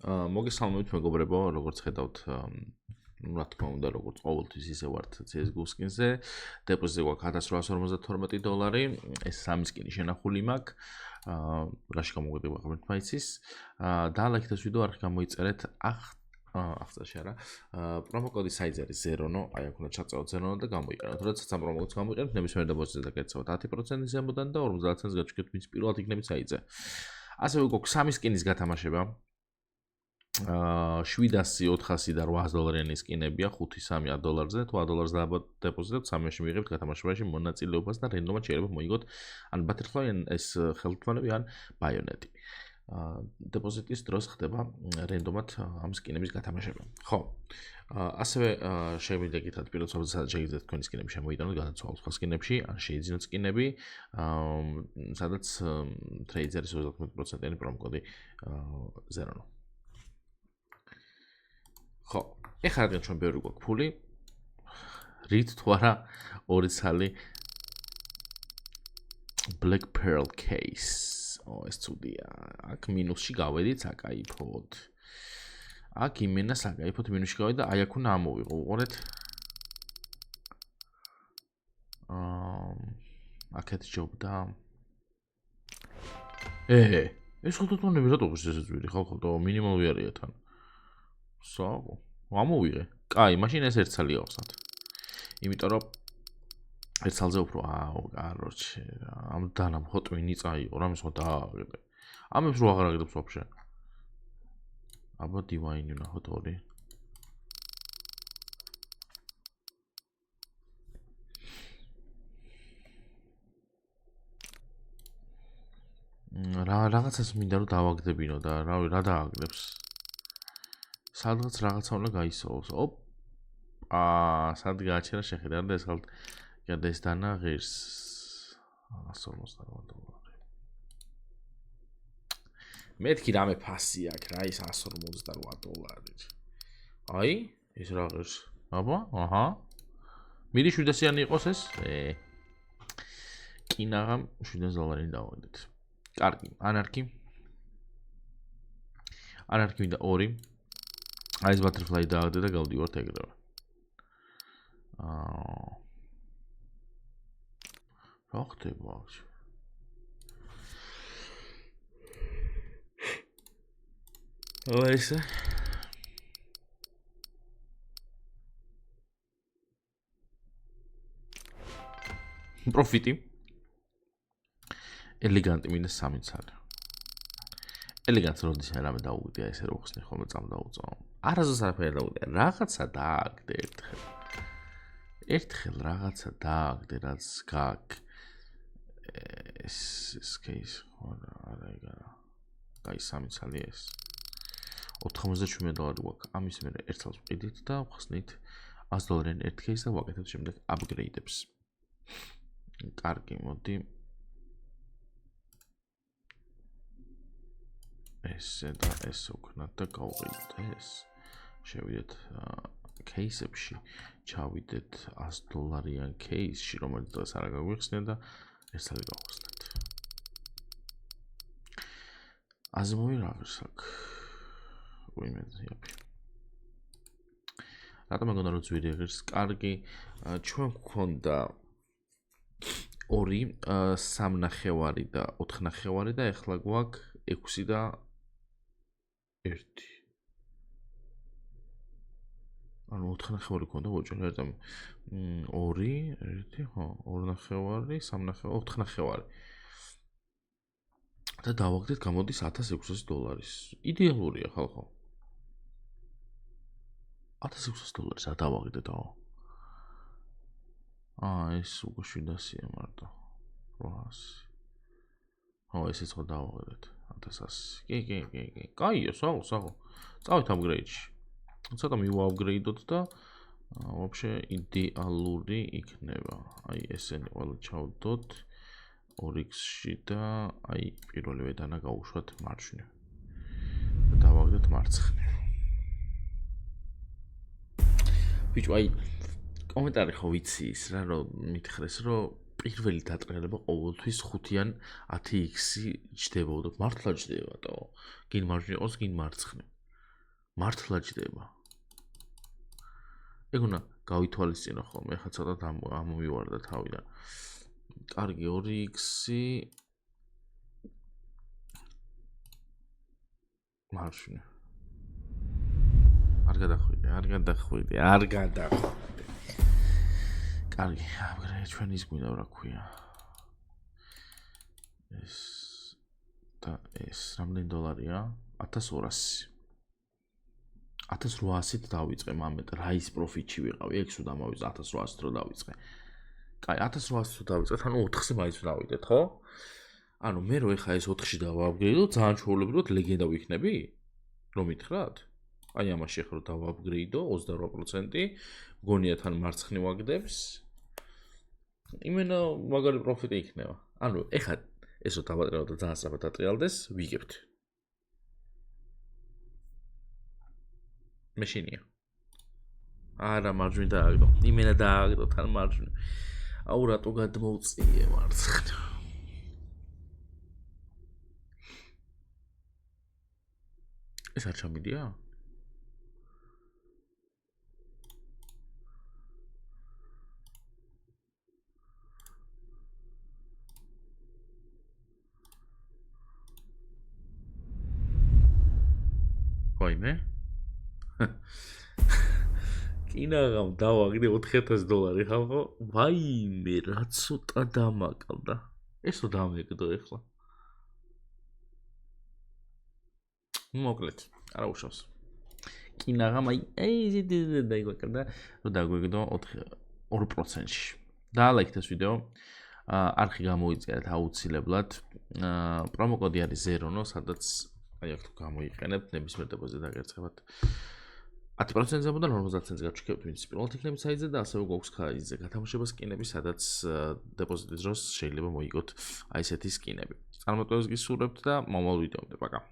მოგესალმებით მეგობრებო, როგორც ხედავთ, რა თქმა უნდა, როგორც ყოველთვის ისე ვართ CS:GO სკინზე. დეპოზიტი გვაქვს $1852. ეს 3 სკინი შენახული მაქვს. რაში გამოგვიდება ღმერთმა იცის. და ლაიქეთ ეს ვიდეო, არხი გამოიწერეთ აღწერაში არა. პრომოკოდი საიძარი ზერონო, აი აქ უნდა ჩაწევოთ ზერონო და გამოიყენოთ. როდესაც ამ პრომოკოდს გამოიყენოთ, ნებისმიერ დეპოზიტზე დაგეცევათ 10% ზემოდან და 50%-ს გაჩვენებთ მის პირველად იქნებით საიძე. ასევე გვაქვს 3 სკინის გათამაშება. $700, $400 და $800 სკინებია 5-3 $-ზე. თუ $-ზე დეპოზიტებთ, 3-ში მიიღებთ გათამაშებაში მონაწილეობას და რენდომად შეიძლება მოიგოთ ან Butterfly, ან ეს ხელთვალები, ან Bayonet. დეპოზიტის დროს ხდება რენდომად ამ სკინების გათამაშება. ხო. ასევე შეგვიძლია გითხრათ პირველ სოფლად შეგიძლიათ თქვენი სკინები შემოიტანოთ გადაცვალ სხვა სკინებში, ან შეიძინოთ სკინები, სადაც ტრეიძერის 30%-იანი პრომოკოდი ზერონო. ხო, ეხლა რადგან ჩვენ ბევრი გვაქვს ფული, რით თუ არა ორი ცალი Black Pearl case. ეს ცუდია. აქ მინუსში გავედით საკაიფოდ. აქ იმენა საკაიფოდ მინუსში გავედი და აი აქ უნდა ამოვიღო. უყურეთ. აქეთ ჯობდა. ეს ხუთონები რატო ხის ესე ძვირი ხალხო და მინიმალური არია თან. საღო. ამოვიღე. კაი, მაშინ ეს ერთ ცალი ავხსნათ. იმიტომ რომ ერთ ცალზე უფრო კაროჩე, ამ დანამ ხოტვინი წაიყო, რამე სხვა დააგდე. ამებს რო აღარ აგდებს ვაფშე. აბა დივაინი ნახოთ ორი. რაღაცას მინდა რომ დავაგდებინო და რავი რა დააგდებს. სადღაც რაღაცა უნდა გაისავალოს. სად გააჩერა შეხედა და ეს ხალხ გადაეს დანა ღირს $158. მეთქი რამე ფასი აქვს რა ის $158. აი, ეს რა ღირს. აბა, აჰა. მიდი 700-იანი იყოს ეს? კინაღამ $700 დავაგდეთ. კარგი, ანარქი. ანარქი მინდა 2. აი ეს Butterfly დააგდე და გავდივართ ეგრევე. რა ხდება აქ? ესა პროფიტი ელეგანტი მინდა 3 ცალი. ელეგანტს როდის რამე დაუგდია ესე რო ხსნი ხოლმე წამდაუწო. არასდროს არაფერი დაუგდია. რაღაცა დააგდე ერთხელ რაღაცა დააგდე რაც გაქვს. ეს case ხო არა ეგარა. აი 3 ცალი ეს. $97 გვაქვს. ამის მერე ერთ ცალს ვყიდით და ვხსნით $100 ერთ case და ვაკეთებთ შემდეგ upgrade-ებს. კარგი, მოდი. ესე და ეს ვქნათ და გავყიდოთ ეს. შევიდეთ case-ებში, ჩავიდეთ $100-იან case-ში, რომელიც დღეს არ გაგვიხსნია და ეს ცალი გავხსნათ. აზიმოვი რა ღირს აქ? ვიმეძიაფი. რატომ მეგონა რომ ძვირი ღირს? კარგი, ჩვენ გვქონდა 2, 3.5 და 4.5 და ეხლა გვაქვს 6 და 1. ანუ 4.5 გქონდა ბოჭო, ერთამ 2, 1, ხო, 2.5, 3.5, 4.5. და დავაგდეთ გამოდის $1600. იდეალურია ხალხო. $1600 რა დავაგდეთო? ეს უკვე 700-ია მარტო. 800. ხო, ესეც ხო დავაგდეთ 1100. კი. კაია, საღო. წავით upgrade-ში. ცოტა მივაupgrade-ოთ და ვაფშე იდეალური იქნება. აი ესენი ყველა ჩავდოთ 2x-ში და აი პირველივე დანა გავუშვათ მარჯვნივ. და დავაგდეთ მარცხნივ. ბიჭო, აი კომენტარი ხო ვიცი ის რა რომ მითხრეს რომ პირველი დატრიალება ყოველთვის 5-იან 10x-ი ჯდებოდა. მართლა ჯდებოდა. გინ მარჯვნივ იყოს, გინ მარცხნივ. მართლა ჯდება. ეგ უნდა გავითვალისწინო ხოლმე, ეხლა ცოტა ამომივარდა თავიდან. კარგი 2x მარშრუტი. არ გადახვიდე. კარგი, აბა ჩვენ ის გვინდა რა ქვია. ეს და ეს რამდენი დოლარია? 1200. 1800-ით დავიწყე მამეთ, რა ის პროფიტში ვიყავი, ეგ სულ დამავიწყე 1800-ით რო დავიწყე. კაი, 1800-ით დავიწყეთ, ანუ 4-ზე მაინც დავიდეთ, ხო? ანუ მე რო ეხა ეს 4-ში დავაპგრეიდო, ძალიან ჩვეულებრივად ლეგენდა ვიქნები? რომ მითხრათ? აი ამაში ახლა დავაპგრეიდო 28%, მგონია თან მარცხნივ აგდებს. იმენა მაგარი პროფიტი იქნება. ანუ ეხა ესო დავატრიალო და ძალიან სწრაფად დატრიალდეს, ვიგებთ. მეშინია. არა მარჯვნივ დააგდო. იმენა დააგდო თან მარჯვნივ. აუ რატო გადმოვწიე მარცხნივ. ეს არ ჩამიდია? ვაიმე? კინაღამ დავაგდე $4000 ხალხო. ვაიმე, რა ცოტა დამაკალდა. ესო დამეკდო ეხლა. მოკლედ, არა უშავს. კინაღამ აი დაიგვეკდა, რომ დაგვეკდო 2%-ში. დაალაიქეთ ეს ვიდეო. არხი გამოიწერეთ აუცილებლად. პრომოკოდი არის ZERONO, სადაც აი აქ თუ გამოიყენებთ, ნებისმიერ დებოზიტზე დაგერცხებათ 10%-ზე და 50%-ზე გაჩქებთ ვინც პირველად იქნებით საიტზე და ასევე გვაქვს ხაიზზე გათამაშება სკინები, სადაც დებოზიტის დროს შეიძლება მოიგოთ აი ესეთი სკინები. წარმატებებს გისურვებთ და მომავალ ვიდეომდე. პაკა.